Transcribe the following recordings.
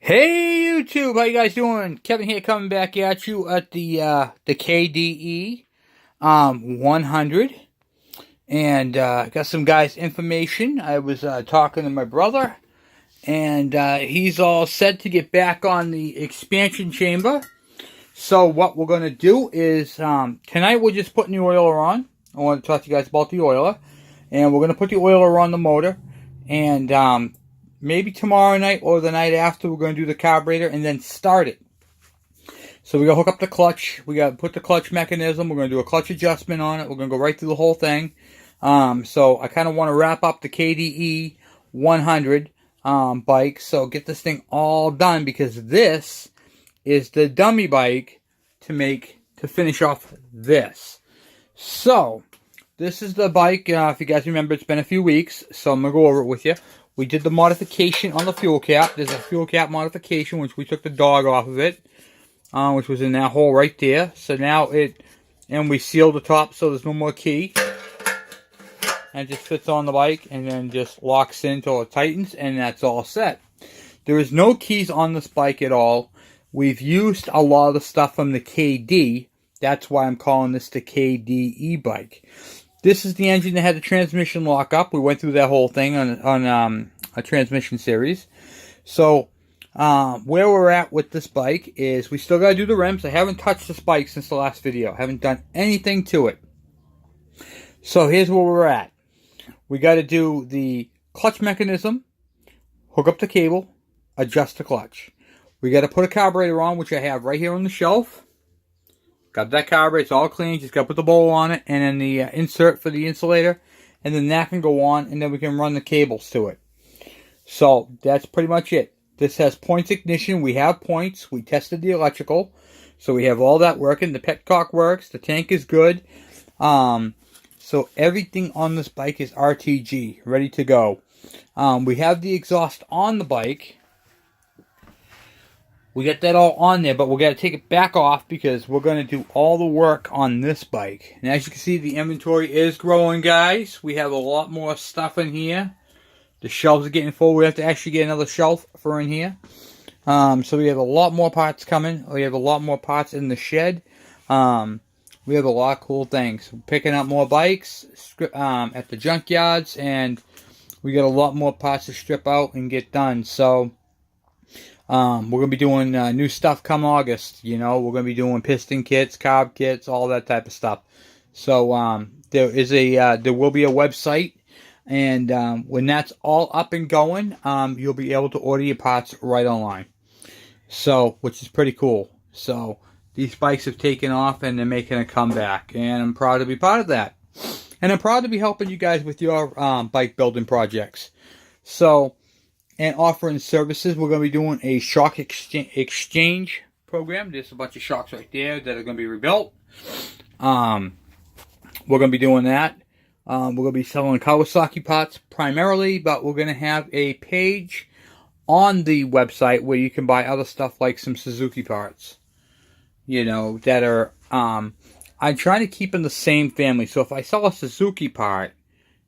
Hey YouTube, how you guys doing? Kevin here, coming back at you at the KDE 100, and got some guys' information. I was talking to my brother, and he's all set to get back on the expansion chamber. So what we're gonna do is tonight we're just putting the oiler on. I want to talk to you guys about the oiler, and we're gonna put the oiler on the motor, and maybe tomorrow night or the night after, we're going to do the carburetor and then start it. So we're going to hook up the clutch. We got to put the clutch mechanism. We're going to do a clutch adjustment on it. We're going to go right through the whole thing. So I kind of want to wrap up the KDE 100 bike. So get this thing all done, because this is the dummy bike to finish off this. So this is the bike. If you guys remember, it's been a few weeks, so I'm going to go over it with you. We did the modification on the fuel cap. There's a fuel cap modification, which we took the dog off of it, which was in that hole right there. So now and we sealed the top so there's no more key. And it just fits on the bike and then just locks in until it tightens, and that's all set. There is no keys on this bike at all. We've used a lot of the stuff from the KD. That's why I'm calling this the KDE bike. This is the engine that had the transmission lockup. We went through that whole thing on a transmission series. So where we're at with this bike is we still got to do the rims. I haven't touched this bike since the last video. I haven't done anything to it. So here's where we're at. We got to do the clutch mechanism, hook up the cable, adjust the clutch. We got to put a carburetor on, which I have right here on the shelf. Got that carburetor, it's all clean, just got to put the bowl on it, and then the insert for the insulator, and then that can go on, and then we can run the cables to it. So, that's pretty much it. This has points ignition, we have points, we tested the electrical, so we have all that working, the petcock works, the tank is good, so everything on this bike is RTG, ready to go. We have the exhaust on the bike. We got that all on there, but we're going to take it back off because we're going to do all the work on this bike. And as you can see, the inventory is growing, guys. We have a lot more stuff in here. The shelves are getting full. We have to actually get another shelf for in here. So we have a lot more parts coming. We have a lot more parts in the shed. We have a lot of cool things. We're picking up more bikes at the junkyards, and we got a lot more parts to strip out and get done. So we're going to be doing new stuff come August. You know, we're going to be doing piston kits, carb kits, all that type of stuff. So there will be a website, and when that's all up and going, you'll be able to order your parts right online. So, which is pretty cool. So these bikes have taken off and they're making a comeback, and I'm proud to be part of that. And I'm proud to be helping you guys with your bike building projects. So, and offering services. We're going to be doing a shock exchange program. There's a bunch of shocks right there that are going to be rebuilt. We're going to be doing that. We're going to be selling Kawasaki parts primarily, but we're going to have a page on the website where you can buy other stuff like some Suzuki parts. You know, that are, I'm trying to keep in the same family. So if I sell a Suzuki part,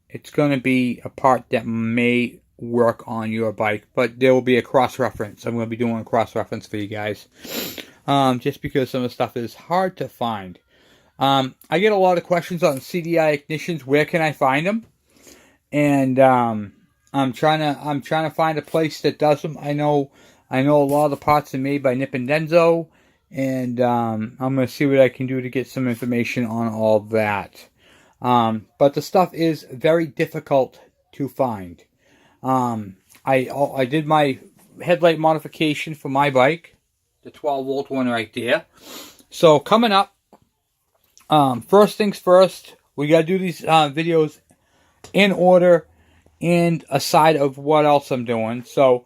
it's going to be a part that may work on your bike, but there will be a cross-reference. I'm going to be doing a cross-reference for you guys, just because some of the stuff is hard to find. I get a lot of questions on CDI ignitions. Where can I find them? And I'm trying to find a place that does them. I know a lot of the parts are made by Nippon Denso, and I'm going to see what I can do to get some information on all that. But the stuff is very difficult to find. I did my headlight modification for my bike, the 12-volt one right there. So coming up, first things first, we got to do these videos in order and aside of what else I'm doing. So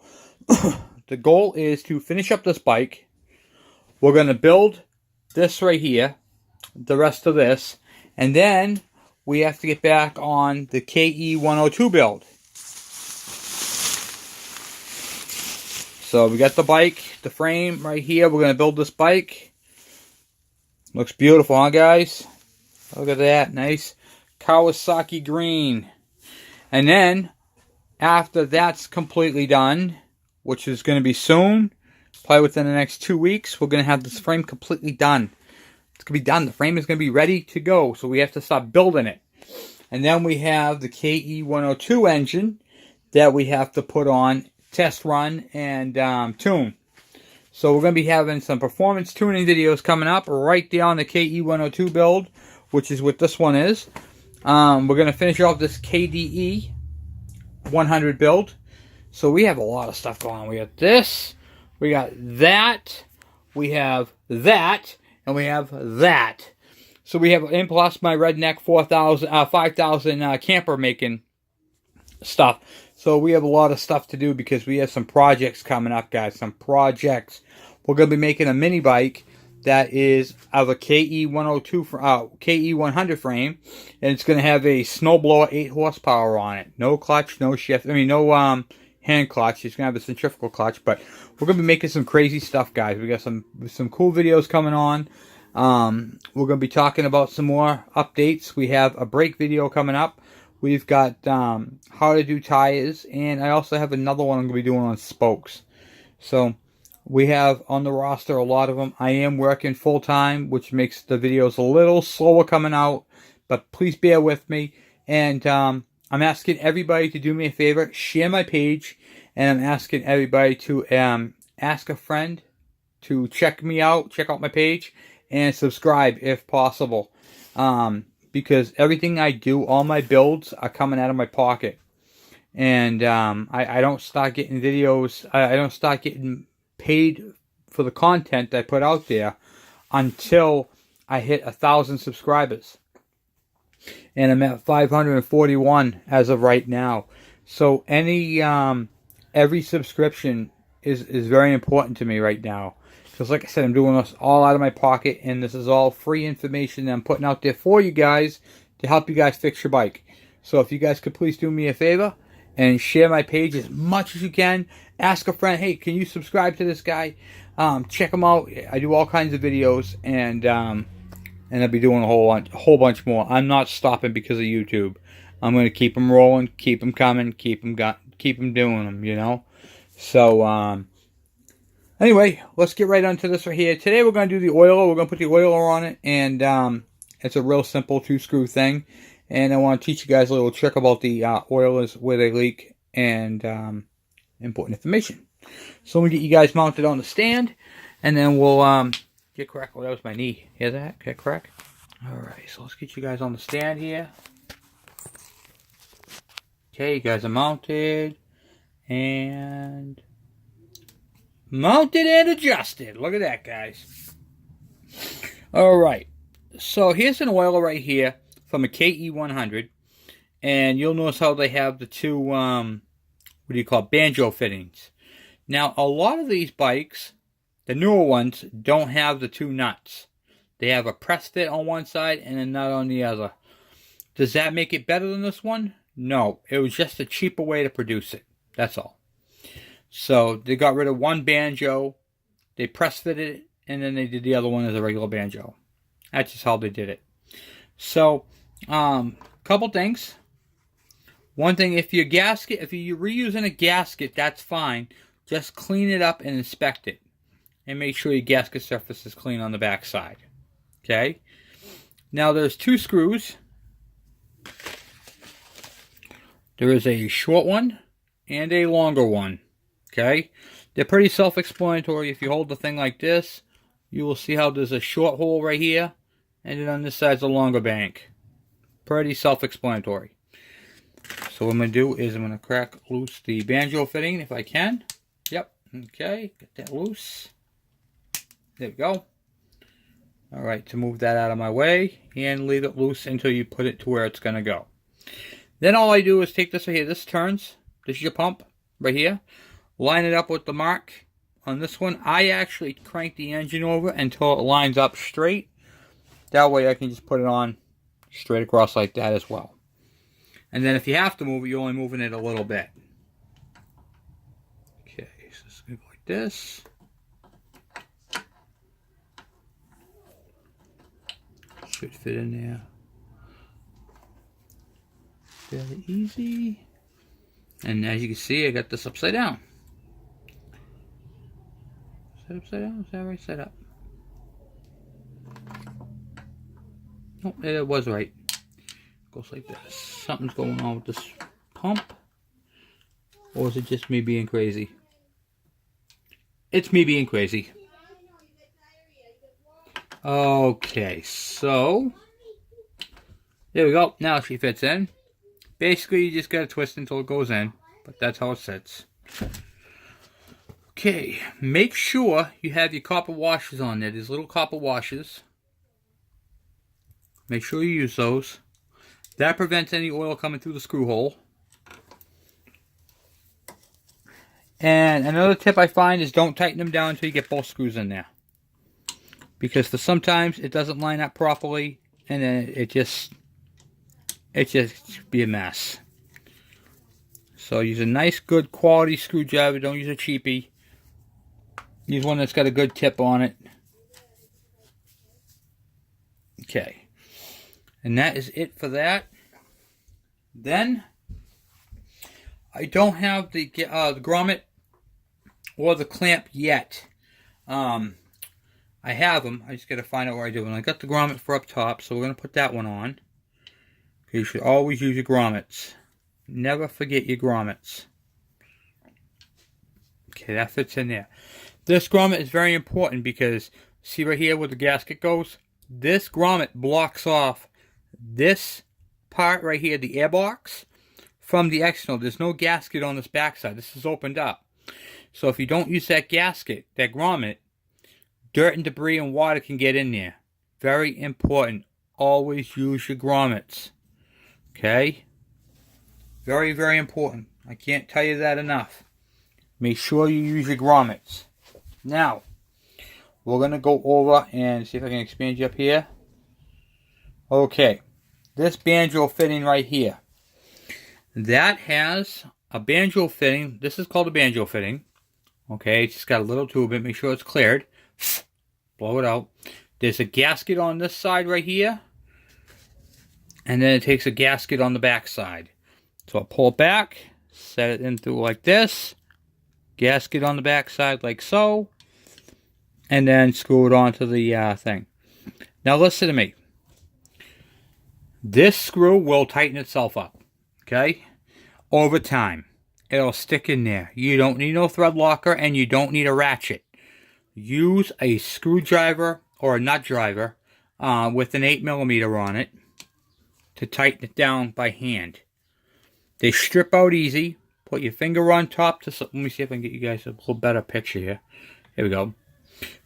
the goal is to finish up this bike. We're going to build this right here, the rest of this, and then we have to get back on the KE102 build. So we got the bike, the frame right here. We're going to build this bike. Looks beautiful, huh, guys? Look at that. Nice Kawasaki green. And then, after that's completely done, which is going to be soon, Probably within the next 2 weeks, we're going to have this frame completely done. It's going to be done. The frame is going to be ready to go, so we have to start building it. And then we have the KDE100 engine that we have to put on, test run, and tune. So we're going to be having some performance tuning videos coming up right there on the KDE100 build, which is what this one is. We're going to finish off this KDE100 build. So we have a lot of stuff going on. We got this, we got that, we have that, and we have that. So we have, and plus my Redneck 5000 camper making stuff. So we have a lot of stuff to do because we have some projects coming up, guys. Some projects. We're going to be making a mini bike that is of a KDE100 frame, and it's going to have a snowblower 8 horsepower on it. No clutch, no shift. I mean, no hand clutch. It's going to have a centrifugal clutch, but we're going to be making some crazy stuff, guys. We got some cool videos coming on. We're going to be talking about some more updates. We have a brake video coming up. We've got how to do tires, and I also have another one I'm going to be doing on spokes. So we have on the roster a lot of them. I am working full-time, which makes the videos a little slower coming out, but please bear with me. And I'm asking everybody to do me a favor, share my page, and I'm asking everybody to ask a friend to check me out, check out my page, and subscribe if possible. Because everything I do, all my builds are coming out of my pocket. And I don't start getting videos, I don't start getting paid for the content I put out there until I hit 1,000 subscribers. And I'm at 541 as of right now. So every subscription is very important to me right now. Because like I said, I'm doing this all out of my pocket, and this is all free information that I'm putting out there for you guys to help you guys fix your bike. So if you guys could please do me a favor and share my page as much as you can. Ask a friend, hey, can you subscribe to this guy? Check him out. I do all kinds of videos, and I'll be doing a whole bunch more. I'm not stopping because of YouTube. I'm going to keep them rolling, keep them coming, keep them doing them, you know. So anyway, let's get right onto this right here. Today we're going to do the oiler. We're going to put the oiler on it, and it's a real simple 2-screw thing. And I want to teach you guys a little trick about the oilers, where they leak, and important information. So let me get you guys mounted on the stand, and then we'll get crack. Oh, that was my knee. Hear that? Get crack? Alright, so let's get you guys on the stand here. Okay, you guys are mounted, and mounted and adjusted. Look at that, guys. Alright, so here's an oiler right here from a KDE100, and you'll notice how they have the two, banjo fittings. Now, a lot of these bikes, the newer ones, don't have the two nuts. They have a press fit on one side and a nut on the other. Does that make it better than this one? No, it was just a cheaper way to produce it. That's all. So they got rid of one banjo, they press fitted it, and then they did the other one as a regular banjo. That's just how they did it. So, couple things. One thing, if you're reusing a gasket, that's fine. Just clean it up and inspect it. And make sure your gasket surface is clean on the back side. Okay? Now, there's 2 screws. There is a short one and a longer one. Okay? They're pretty self-explanatory. If you hold the thing like this, you will see how there's a short hole right here, and then on this side's a longer bank. Pretty self-explanatory. So what I'm going to do is I'm going to crack loose the banjo fitting if I can. Yep. Okay. Get that loose. There we go. Alright, to move that out of my way and leave it loose until you put it to where it's going to go. Then all I do is take this right here. This turns. This is your pump right here. Line it up with the mark on this one. I actually crank the engine over until it lines up straight. That way I can just put it on straight across like that as well. And then if you have to move it, you're only moving it a little bit. Okay, so it's going to go like this. Should fit in there fairly easy. And as you can see, I got this upside down. it upside down? Is that right side up? Nope, it was right. Goes like this. Something's going on with this pump. Or is it just me being crazy? It's me being crazy. Okay, so there we go. Now she fits in. Basically, you just gotta twist until it goes in, but that's how it sits. Okay, make sure you have your copper washers on there. There's little copper washers. Make sure you use those. That prevents any oil coming through the screw hole. And another tip I find is don't tighten them down until you get both screws in there. Because for sometimes it doesn't line up properly and then it just be a mess. So use a nice good quality screwdriver, don't use a cheapie. Use one that's got a good tip on it. Okay. And that is it for that. Then I don't have the grommet or the clamp yet. I have them. I just got to find out where I do. And I got the grommet for up top, so we're going to put that one on. You should always use your grommets. Never forget your grommets. Okay, that fits in there. This grommet is very important because, see right here where the gasket goes? This grommet blocks off this part right here, the airbox, from the external. There's no gasket on this backside. This is opened up. So if you don't use that gasket, that grommet, dirt and debris and water can get in there. Very important. Always use your grommets. Okay? Very, very important. I can't tell you that enough. Make sure you use your grommets. Now, we're going to go over and see if I can expand you up here. Okay. This banjo fitting right here. That has a banjo fitting. This is called a banjo fitting. Okay, it's just got a little tube in it. Make sure it's cleared. Blow it out. There's a gasket on this side right here. And then it takes a gasket on the back side. So I'll pull it back. Set it in through like this. Gasket on the back side like so. And then screw it onto the thing. Now listen to me. This screw will tighten itself up. Okay? Over time. It'll stick in there. You don't need no thread locker and you don't need a ratchet. Use a screwdriver or a nut driver with an 8mm on it to tighten it down by hand. They strip out easy. Put your finger on top to... Let me see if I can get you guys a little better picture here. Here we go.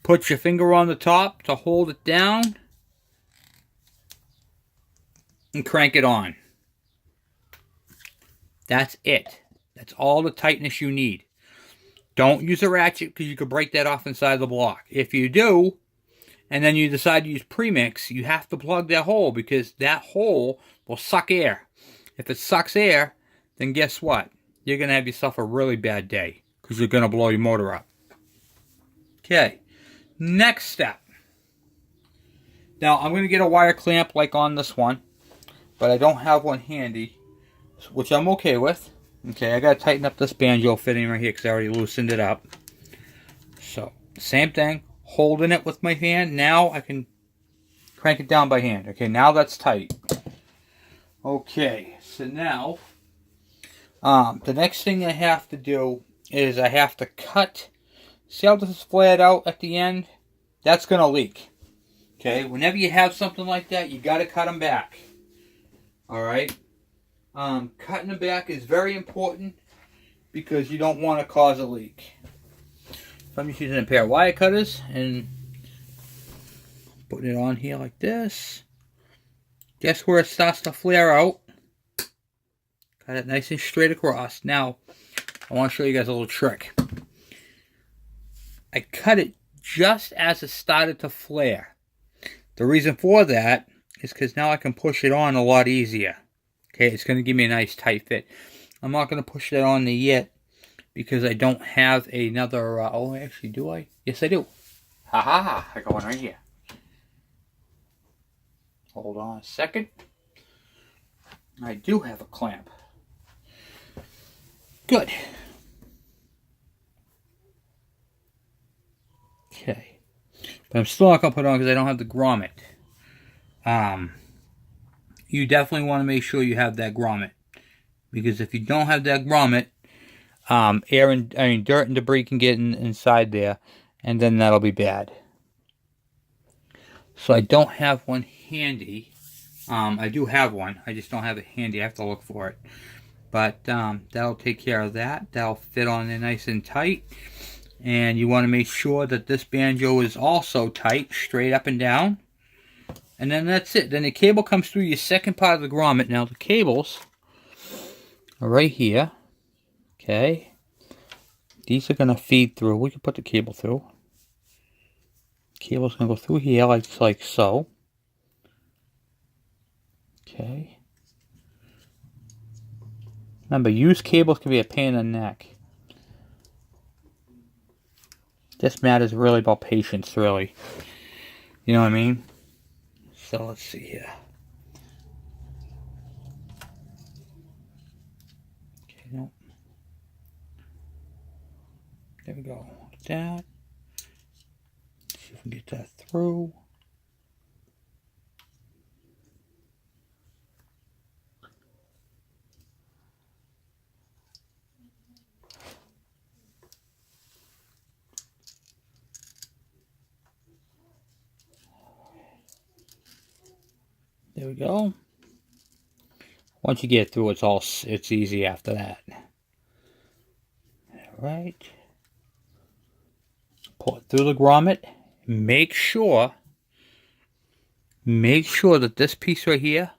Put your finger on the top to hold it down. And crank it on. That's it. That's all the tightness you need. Don't use a ratchet because you could break that off inside the block. If you do, and then you decide to use premix, you have to plug that hole because that hole will suck air. If it sucks air, then guess what? You're going to have yourself a really bad day because you're going to blow your motor up. Okay, next step. Now, I'm going to get a wire clamp like on this one, but I don't have one handy, which I'm okay with. Okay, I got to tighten up this banjo fitting right here because I already loosened it up. So, same thing. Holding it with my hand. Now I can crank it down by hand. Okay, now that's tight. Okay, so now the next thing I have to do is I have to cut. See how this is flared out at the end? That's going to leak. Okay, whenever you have something like that, you got to cut them back. Alright? Cutting them back is very important because you don't want to cause a leak. So I'm just using a pair of wire cutters and putting it on here like this. Guess where it starts to flare out? Cut it nice and straight across. Now, I want to show you guys a little trick. I cut it just as it started to flare. The reason for that is because now I can push it on a lot easier. Okay, it's going to give me a nice tight fit. I'm not going to push that on there yet because I don't have another... oh, actually, do I? Yes, I do. Ha ha ha. I got one right here. Hold on a second. I do have a clamp. Good. Okay. But I'm still not going to put it on because I don't have the grommet. You definitely want to make sure you have that grommet. Because if you don't have that grommet, dirt and debris can get inside there, and then that'll be bad. So I don't have one handy. I do have one. I just don't have it handy. I have to look for it. But that'll take care of that. That'll fit on there nice and tight. And you want to make sure that this banjo is also tight, straight up and down. And then that's it. Then the cable comes through your second part of the grommet. Now the cables are right here. Okay. These are going to feed through. We can put the cable through. Cable's going to go through here like so. Okay. Remember, used cables can be a pain in the neck. This matters really about patience, really. You know what I mean? So let's see here. Okay, no. There we go. Like that. See if we can get that through. There we go. Once you get through, it's easy after that. All right. Pull it through the grommet. Make sure that this piece right here,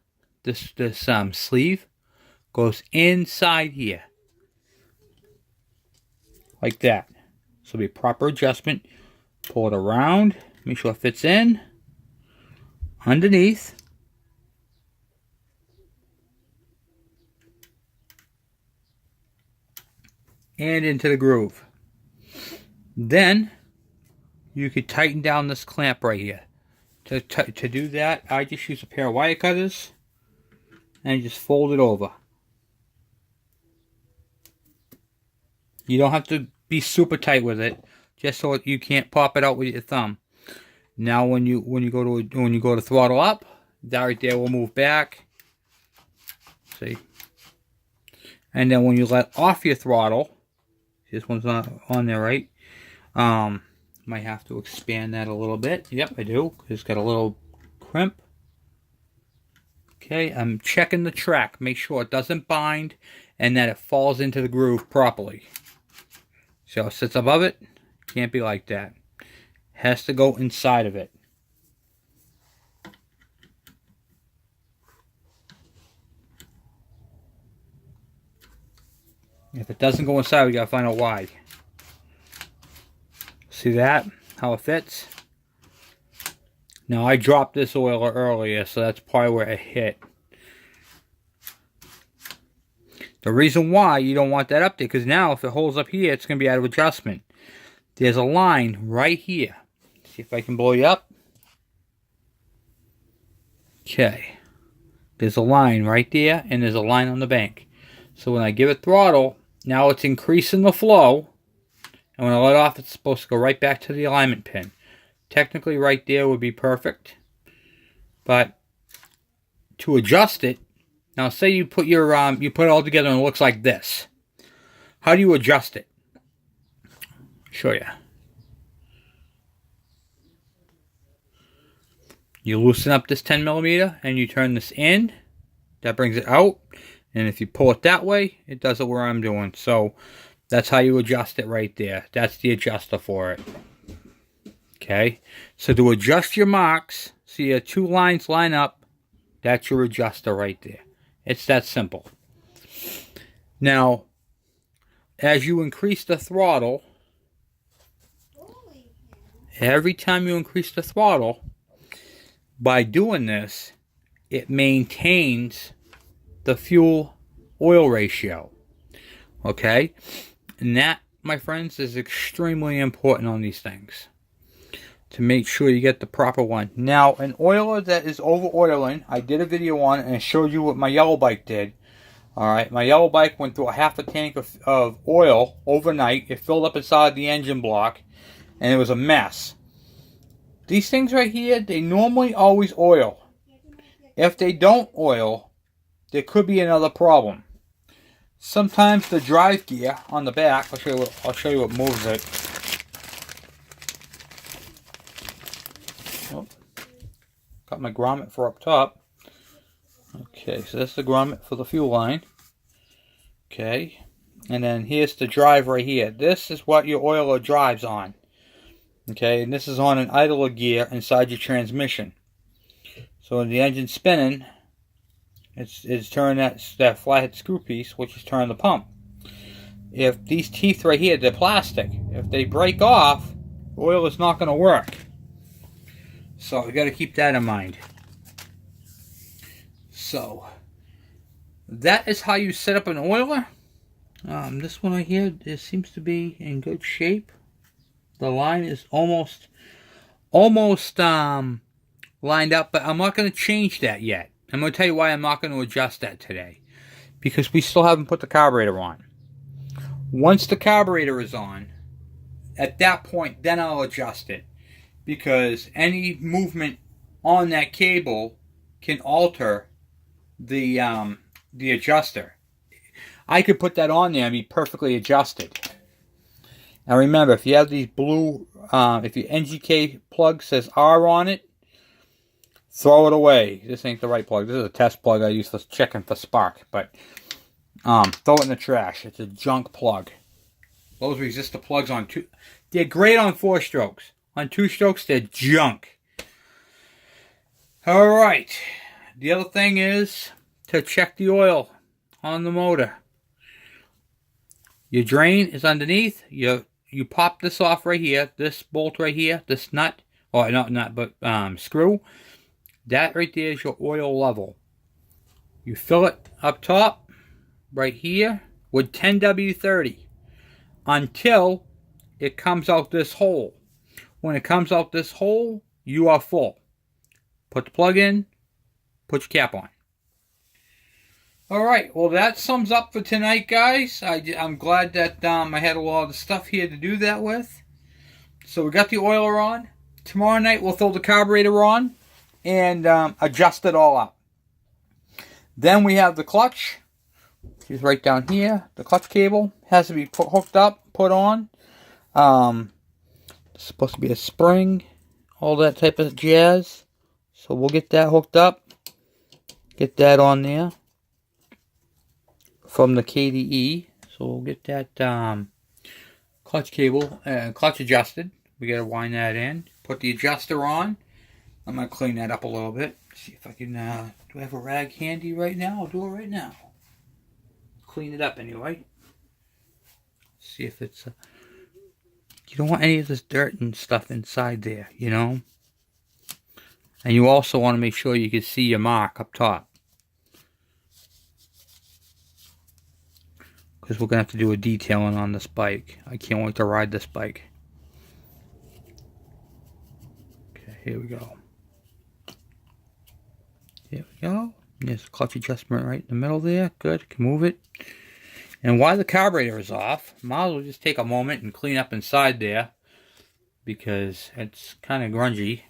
this sleeve, goes inside here, like that. So it'll be proper adjustment. Pull it around. Make sure it fits in underneath. And into the groove. Then you could tighten down this clamp right here. To do that, I just use a pair of wire cutters and just fold it over. You don't have to be super tight with it, just so you can't pop it out with your thumb. Now, when you go to throttle up, that right there will move back. See, and then when you let off your throttle. This one's not on there, right? Might have to expand that a little bit. Yep, I do. It's got a little crimp. Okay, I'm checking the track. Make sure it doesn't bind and that it falls into the groove properly. So it sits above it. Can't be like that. Has to go inside of it. If it doesn't go inside, we gotta find out why. See that? How it fits? Now, I dropped this oil earlier, so that's probably where it hit. The reason why you don't want that up there, because now if it holds up here, it's gonna be out of adjustment. There's a line right here. See if I can blow you up. Okay. There's a line right there, and there's a line on the bank. So when I give it throttle, now it's increasing the flow. And when I let off, it's supposed to go right back to the alignment pin. Technically, right there would be perfect. But to adjust it, now say you put your you put it all together and it looks like this. How do you adjust it? I'll show you. You loosen up this 10mm and you turn this in. That brings it out. And if you pull it that way, it does it where I'm doing. So that's how you adjust it right there. That's the adjuster for it. Okay. So to adjust your marks, so your two lines line up, that's your adjuster right there. It's that simple. Now, as you increase the throttle, every time you increase the throttle, by doing this, it maintains the fuel oil ratio. Okay? And that, my friends, is extremely important on these things. To make sure you get the proper one. Now, an oiler that is over oiling, I did a video on it and showed you what my yellow bike did. Alright, my yellow bike went through a half a tank of oil overnight. It filled up inside the engine block. and it was a mess. These things right here, they normally always oil. If they don't oil, there could be another problem. Sometimes the drive gear on the back, I'll show you what moves it. Oh, got my grommet for up top. Okay, so that's the grommet for the fuel line. Okay, and then here's the drive right here. This is what your oiler drives on. Okay, and this is on an idler gear inside your transmission. So when the engine's spinning, it's turning that flathead screw piece, which is turning the pump. If these teeth right here, they're plastic. If they break off, oil is not going to work. So you got to keep that in mind. So that is how you set up an oiler. This one right here, it seems to be in good shape. The line is almost lined up, but I'm not going to change that yet. I'm going to tell you why I'm not going to adjust that today. Because we still haven't put the carburetor on. Once the carburetor is on, at that point, then I'll adjust it. Because any movement on that cable can alter the adjuster. I could put that on there and be perfectly adjusted. Now remember, if you have these blue, if your NGK plug says R on it, throw it away. This ain't the right plug. This is a test plug I use for checking for spark. But throw it in the trash. It's a junk plug. Those resistor plugs on two, they're great on 4 strokes. On 2 strokes, they're junk. All right. The other thing is to check the oil on the motor. Your drain is underneath. You pop this off right here. This bolt right here. This nut. Or not nut, but screw. That right there is your oil level. You fill it up top, right here, with 10W30 until it comes out this hole. When it comes out this hole, you are full. Put the plug in, put your cap on. Alright, well that sums up for tonight, guys. I'm glad that I had a lot of stuff here to do that with. So we got the oiler on. Tomorrow night we'll throw the carburetor on and adjust it all up. Then we have the clutch. It's right down here. The clutch cable has to be hooked up, put on. It's supposed to be a spring, all that type of jazz. So we'll get that hooked up. Get that on there from the KDE. So we'll get that clutch cable, clutch adjusted. We got to wind that in. Put the adjuster on. I'm going to clean that up a little bit. See if I can, do I have a rag handy right now? I'll do it right now. Clean it up anyway. See if it's, you don't want any of this dirt and stuff inside there, you know. And you also want to make sure you can see your mark up top. Because we're going to have to do a detailing on this bike. I can't wait to ride this bike. Okay, here we go. There we go. There's a clutch adjustment right in the middle there. Good, can move it. And while the carburetor is off, might as well just take a moment and clean up inside there. Because it's kind of grungy.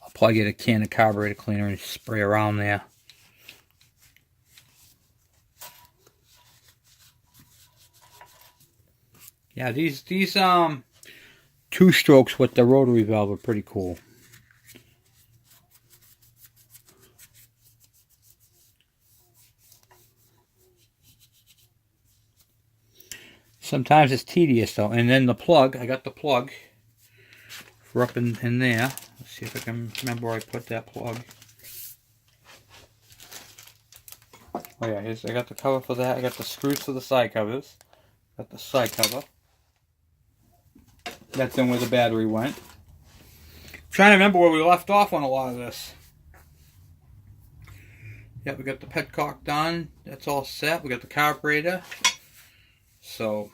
I'll probably get a can of carburetor cleaner and spray around there. Yeah, these 2 strokes with the rotary valve are pretty cool. Sometimes it's tedious though. And then the plug, I got the plug for up in there. Let's see if I can remember where I put that plug. Oh yeah, I got the cover for that. I got the screws for the side covers. Got the side cover. That's in where the battery went. Trying to remember where we left off on a lot of this. Yeah, we got the petcock done. That's all set. We got the carburetor. So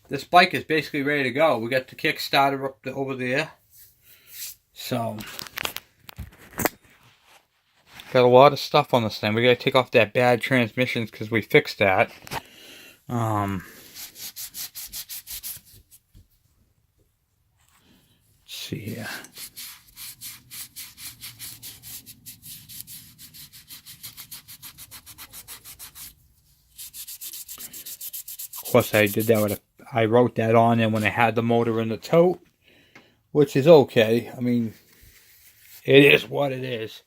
this bike is basically ready to go. We got the kick starter up over there. So got a lot of stuff on this thing. We gotta take off that bad transmissions because we fixed that. Let's see here. Of course, I did that with I wrote that on there when I had the motor in the tote, which is okay. I mean, it is what it is.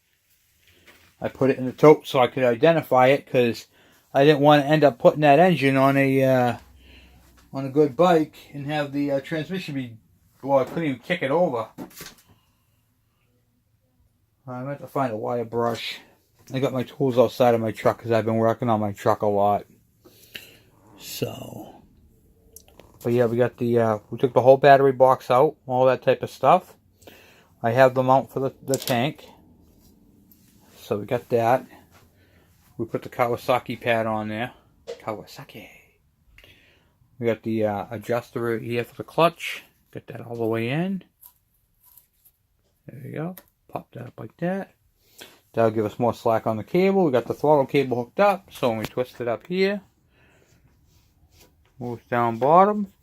I put it in the tote so I could identify it because I didn't want to end up putting that engine on a good bike and have the transmission be, well, I couldn't even kick it over. I meant to find a wire brush. I got my tools outside of my truck because I've been working on my truck a lot. So, but yeah, we got the, we took the whole battery box out, all that type of stuff. I have the mount for the tank. So we got that. We put the Kawasaki pad on there. Kawasaki. We got the adjuster here for the clutch. Get that all the way in. There we go. Pop that up like that. That'll give us more slack on the cable. We got the throttle cable hooked up. So when we twist it up here, moves down bottom.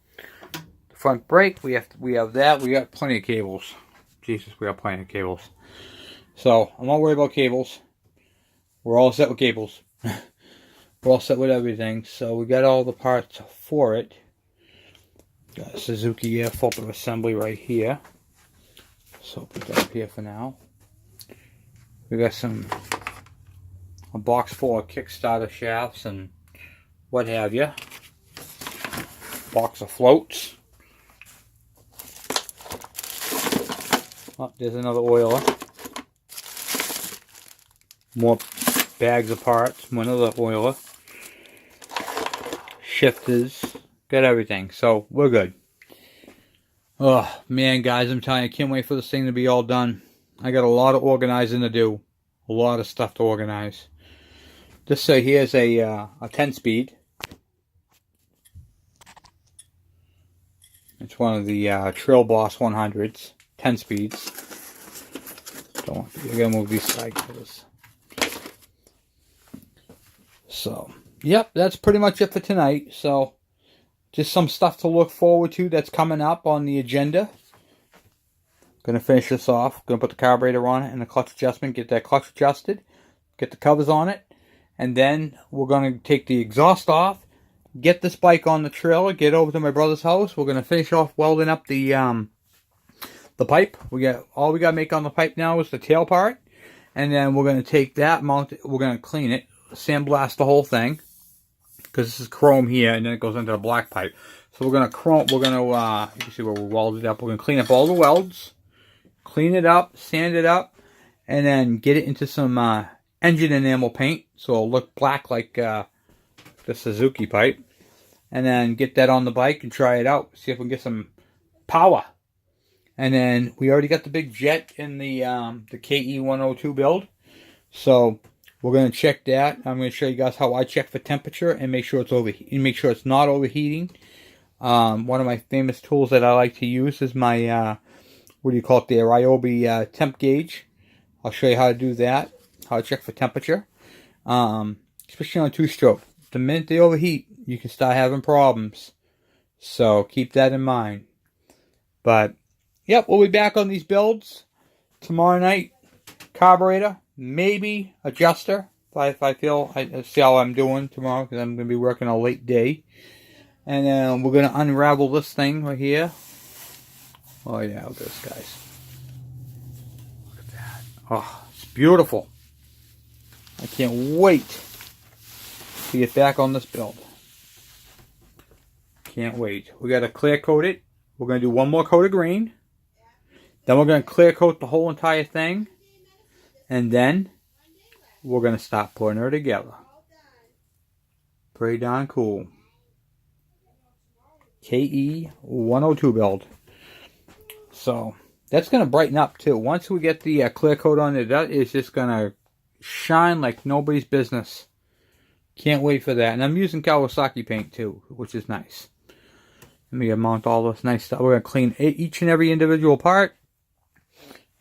The front brake, we have that. We got plenty of cables. Jesus, we got plenty of cables. So I'm not worried about cables. We're all set with cables. We're all set with everything. So we got all the parts for it. Got a Suzuki air filter assembly right here. So put that up here for now. We got a box full of Kickstarter shafts and what have you. Box of floats. Oh, there's another oiler. More bags of parts. Another oiler. Shifters. Got everything. So, we're good. Oh, man, guys, I'm telling you, I can't wait for this thing to be all done. I got a lot of organizing to do. A lot of stuff to organize. Just so here's a 10-speed. It's one of the Trail Boss 100s. 10 speeds. You're going to move these side cutters. So, yep, that's pretty much it for tonight. So, just some stuff to look forward to that's coming up on the agenda. Going to finish this off. Going to put the carburetor on it and the clutch adjustment. Get that clutch adjusted. Get the covers on it. And then we're going to take the exhaust off. Get this bike on the trailer. Get over to my brother's house. We're going to finish off welding up the pipe. All we got to make on the pipe now is the tail part. And then we're going to take that, mount it. We're going to clean it. Sandblast the whole thing. Because this is chrome here, and then it goes into the black pipe. So we're going to you can see where we welded it up. We're going to clean up all the welds. Clean it up, sand it up, and then get it into some engine enamel paint. So it'll look black like the Suzuki pipe. And then get that on the bike and try it out. See if we can get some power. And then we already got the big jet in the KDE100 build. So we're going to check that. I'm going to show you guys how I check for temperature and make sure it's not overheating. One of my famous tools that I like to use is my what do you call it there? Ryobi temp gauge. I'll show you how to do that. How to check for temperature. Especially on a 2-stroke. The minute they overheat, you can start having problems. So keep that in mind. But yep, we'll be back on these builds tomorrow night. Carburetor, maybe adjuster. If I feel, I see how I'm doing tomorrow because I'm going to be working a late day. And then we're going to unravel this thing right here. Oh yeah, look at this, guys. Look at that. Oh, it's beautiful. I can't wait to get back on this build. Can't wait. We got to clear coat it. We're going to do one more coat of green. Then we're going to clear coat the whole entire thing. And then we're going to start putting her together. Pretty darn cool. KDE100 build. So that's going to brighten up too. Once we get the clear coat on it, that is just going to shine like nobody's business. Can't wait for that. And I'm using Kawasaki paint too, which is nice. Let me mount all this nice stuff. We're going to clean each and every individual part.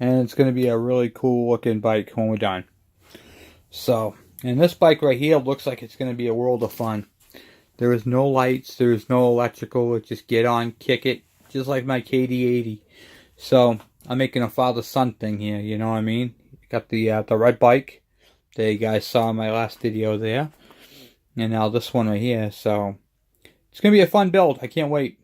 And it's going to be a really cool looking bike when we're done. So, and this bike right here looks like it's going to be a world of fun. There is no lights, there is no electrical. It's just get on, kick it, just like my KDE100. So, I'm making a father-son thing here, you know what I mean? Got the red bike that you guys saw in my last video there. And now this one right here. So, it's going to be a fun build. I can't wait.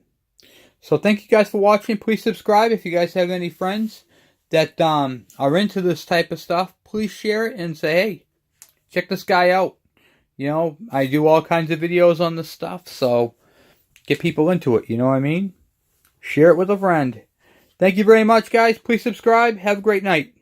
So, thank you guys for watching. Please subscribe if you guys have any friends that are into this type of stuff. Please share it and say, hey, check this guy out. You know, I do all kinds of videos on this stuff, so get people into it, you know what I mean? Share it with a friend. Thank you very much, guys. Please subscribe. Have a great night.